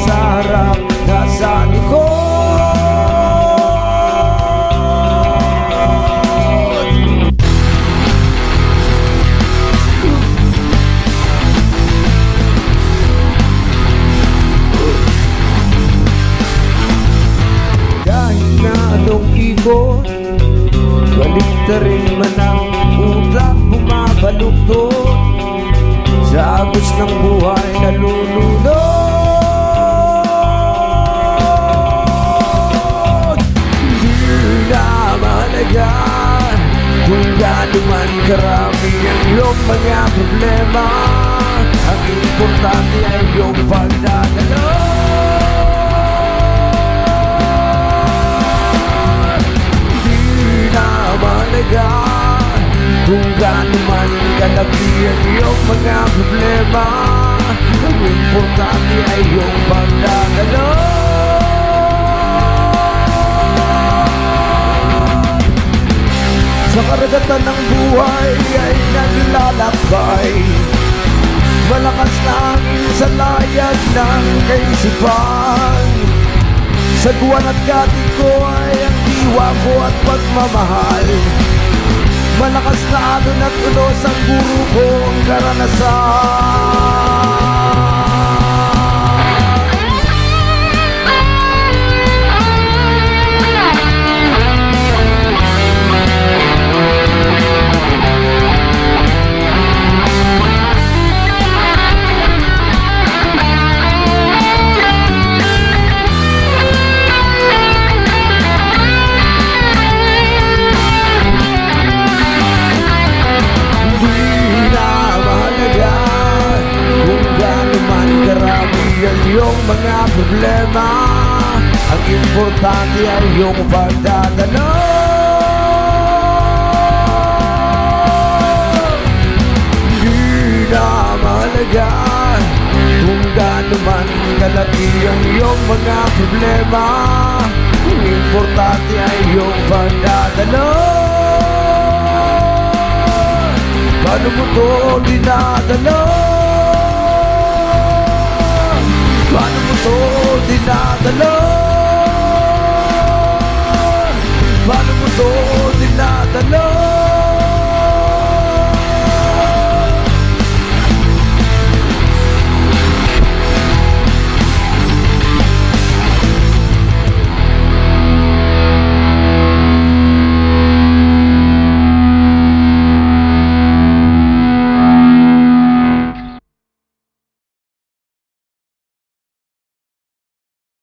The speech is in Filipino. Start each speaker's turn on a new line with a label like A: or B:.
A: nasa harap, nasa likod. Kahit na anong ikot, baliktarin man ang utak, bumabaluktot sa agos ng buhay na lulunod. Hindi na mahalaga kung gaano man karami ang iyong mga problema. Ang importante ay iyong pagdadalo. Kung gaano man kalaki ang iyong mga problema, ang importante ay iyong pagdadalo. Sa karagatan ng buhay ay naglalakbay, malakas na hangin sa layag ng kaisipan. Sa guwan at katig ko ay ang diwa ko at pagmamahal. Malakas na alon at ulos ang guro kong karanasan. Iyong mga problema, ang importante ay iyong pagdadalo. Hindi na mahalaga kung gaano man kalaki ang iyong mga problema, ang importante ay iyong pagdadalo. Paano mo to dinadalo? Paano mo to dinadalo? Paano mo to dinadalo?